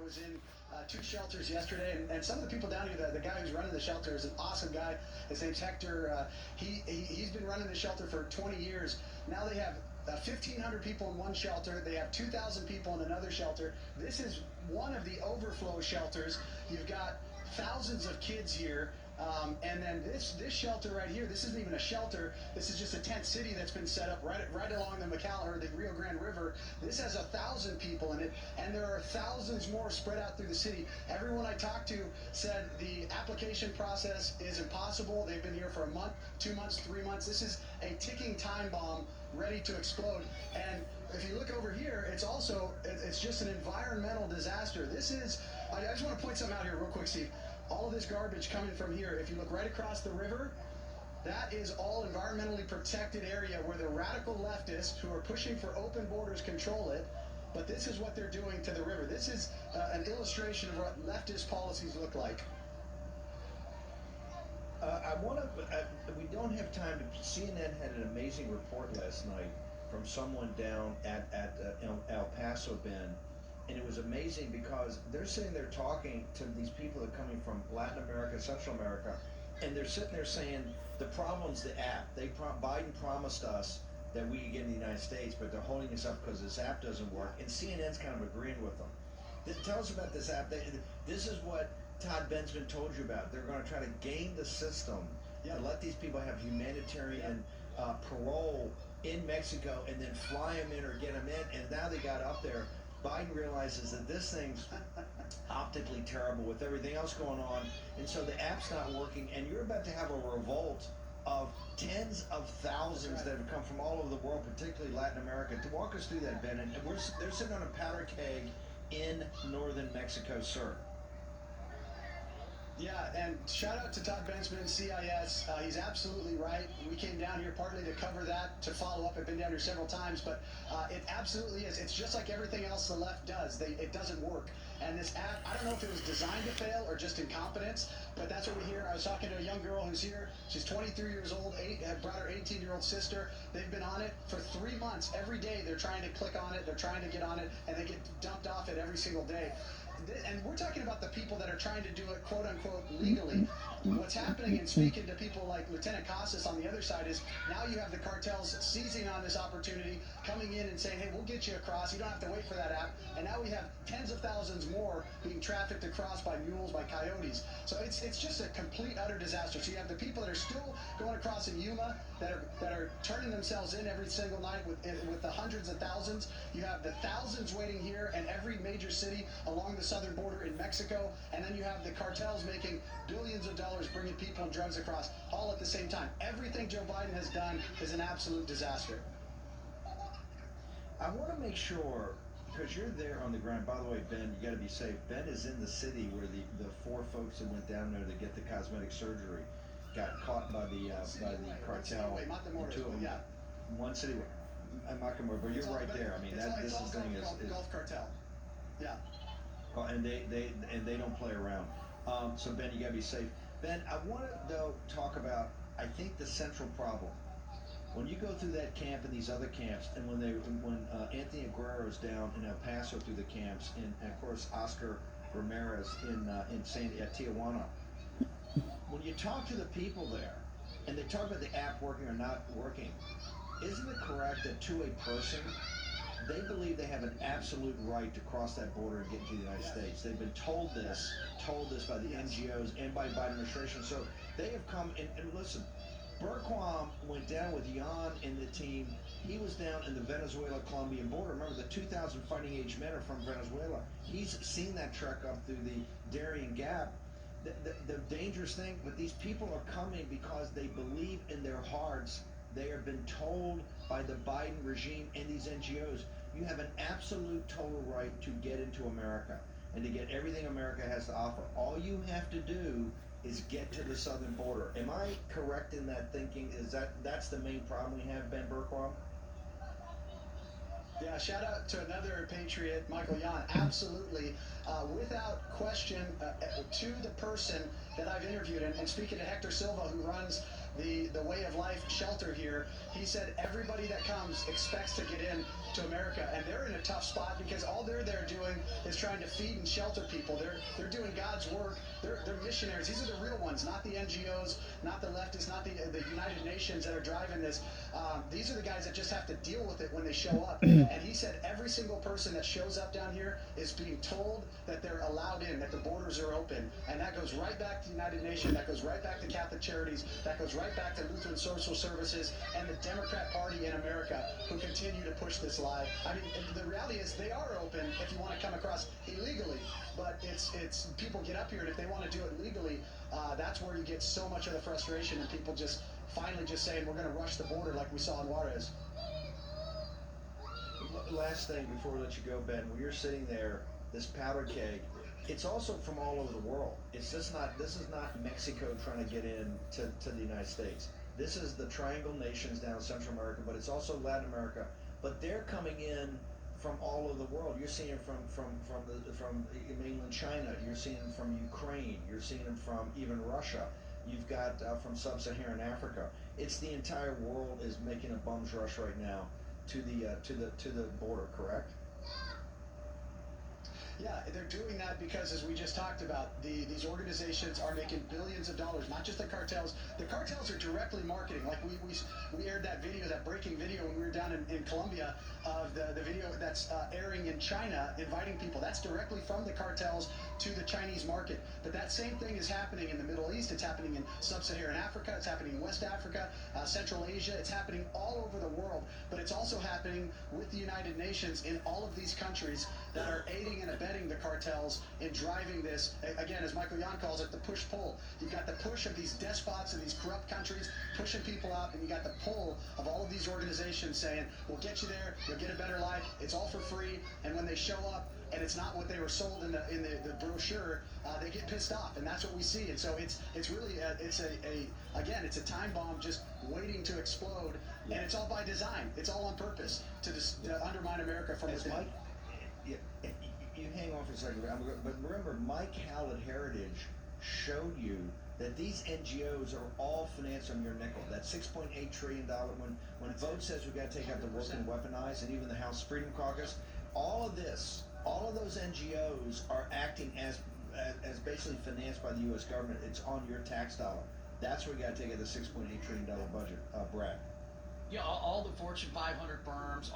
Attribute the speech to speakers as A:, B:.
A: was in two shelters yesterday, and some of the people down here, the guy who's running the shelter is an awesome guy. His name's Hector. He's been running the shelter for 20 years. Now they have 1,500 people in one shelter. They have 2,000 people in another shelter. This is one of the overflow shelters. You've got thousands of kids here. And then this shelter right here, this isn't even a shelter. This is just a tent city that's been set up right along the the Rio Grande River. This has 1,000 people in it, and there are thousands more spread out through the city. Everyone I talked to said the application process is impossible. They've been here for a month, 2 months, 3 months. This is a ticking time bomb ready to explode. And if you look over here, it's just an environmental disaster. I just want to point something out here real quick, Steve. All of this garbage coming from here, if you look right across the river, that is all environmentally protected area where the radical leftists who are pushing for open borders control it. But this is what they're doing to the river. This is an illustration of what leftist policies look like.
B: We don't have time to. CNN had an amazing report last night from someone down at El Paso, Ben. And it was amazing because they're sitting there talking to these people that are coming from Latin America, Central America, and they're sitting there saying the problem's the app. Biden promised us that we could get in the United States, but they're holding us up because this app doesn't work. And CNN's kind of agreeing with them. Tell us about this app. This is what Todd Bensman told you about. They're going to try to game the system and let these people have humanitarian parole in Mexico and then fly them in or get them in. And now they got up there. Biden realizes that this thing's optically terrible with everything else going on, and so the app's not working, and you're about to have a revolt of tens of thousands that have come from all over the world, particularly Latin America. To walk us through that, Ben, and they're sitting on a powder keg in northern Mexico, sir.
A: Yeah, and shout out to Todd Bensman, CIS. He's absolutely right. We came down here partly to cover that, to follow up. I've been down here several times, but it absolutely is. It's just like everything else the left does. It doesn't work. And this app, I don't know if it was designed to fail or just incompetence, but that's what we hear. I was talking to a young girl who's here. She's 23 years old, had brought her 18-year-old sister. They've been on it for 3 months. Every day they're trying to click on it, they're trying to get on it, and they get dumped off it every single day. And we're talking about the people that are trying to do it, quote unquote, legally. What's happening, and speaking to people like Lieutenant Casas on the other side, is now you have the cartels seizing on this opportunity, coming in and saying, hey, we'll get you across. You don't have to wait for that app. And now we have tens of thousands more being trafficked across by mules, by coyotes. So it's just a complete, utter disaster. So you have the people that are still going across in Yuma, that are turning themselves in every single night with the hundreds of thousands. You have the thousands waiting here in every major city along the southern border in Mexico, and then you have the cartels making billions of dollars bringing people and drugs across, all at the same time. Everything Joe Biden has done is an absolute disaster.
B: I want to make sure, because you're there on the ground. By the way, Ben, you got to be safe. Ben is in the city where the 4 folks that went down there to get the cosmetic surgery got caught by the cartel. And 2 of them, one city, Matamoros, but you're right there. I mean, this thing is
A: Gulf cartel. Yeah.
B: And they don't play around. So Ben, you gotta be safe. Ben, I want to though talk about, I think, the central problem. When you go through that camp and these other camps, and when Anthony Aguero's down in El Paso through the camps, and of course Oscar Ramirez in Tijuana, when you talk to the people there, and they talk about the app working or not working, isn't it correct that to a person, they believe they have an absolute right to cross that border and get into the United States? They've been told this by the NGOs and by Biden administration. So they have come, and listen, Berquam went down with Jan and the team. He was down in the Venezuela-Colombian border. Remember, the 2,000 fighting age men are from Venezuela. He's seen that trek up through the Darien Gap. The dangerous thing, but these people are coming because they believe in their hearts. They have been told by the Biden regime and these NGOs, you have an absolute total right to get into America and to get everything America has to offer. All you have to do is get to the southern border. Am I correct in that thinking? That's the main problem we have, Ben Berquam?
A: Yeah, shout out to another patriot, Michael Yon. Absolutely. without question, to the person that I've interviewed, and speaking to Hector Silva, who runs the Way of Life shelter here, he said everybody that comes expects to get in to America, and they're in a tough spot because all they're doing is trying to feed and shelter people. They're doing God's work. They're missionaries. These are the real ones, not the NGOs, not the leftists, not the United Nations that are driving this. These are the guys that just have to deal with it when they show up. And he said every single person that shows up down here is being told that they're allowed in, that the borders are open, and that goes right back to the United Nations, that goes right back to Catholic Charities, that goes right back to Lutheran Social Services and the Democrat Party in America, who continue to push this lie. I mean, the reality is they are open if you want to come across illegally, but it's people get up here, and if they want to do it legally, that's where you get so much of the frustration, and people just finally just saying we're going to rush the border like we saw in Juarez.
B: Last thing before we let you go, Ben, when you're sitting there, this powder keg, it's also from all over the world. It's just not. This is not Mexico trying to get in to the United States. This is the Triangle Nations down in Central America, but it's also Latin America. But they're coming in from all over the world. You're seeing them from mainland China. You're seeing them from Ukraine. You're seeing them from even Russia. You've got from sub-Saharan Africa. It's the entire world is making a bum's rush right now to the border. Correct?
A: Yeah, they're doing that because, as we just talked about, these organizations are making billions of dollars. Not just the cartels. The cartels are directly marketing. Like we aired that video, that breaking video, when we were down in Colombia, of the video that's airing in China, inviting people. That's directly from the cartels to the Chinese market. But that same thing is happening in the Middle East. It's happening in sub-Saharan Africa. It's happening in West Africa, Central Asia. It's happening all over the world. But it's also happening with the United Nations in all of these countries that are aiding and abetting the cartels in driving this. Again, as Michael Yon calls it, the push-pull. You've got the push of these despots of these corrupt countries pushing people out, and you got the pull of all of these organizations saying, we'll get you there, you'll get a better life, it's all for free. And when they show up and it's not what they were sold in the brochure, they get pissed off, and that's what we see. And so it's really it's a time bomb just waiting to explode, and it's all by design. It's all on purpose to undermine America from within.
B: Mike, you hang on for a second, but remember, Mike Howlett Heritage showed you that these NGOs are all financed on your nickel. That $6.8 trillion, when Vote says we've got to take out the woke and weaponized, and even the House Freedom Caucus, all of those NGOs are acting as basically financed by the U.S. government. It's on your tax dollar. That's where we got to take out the $6.8 trillion budget, Brad.
C: Yeah, all the Fortune 500 firms,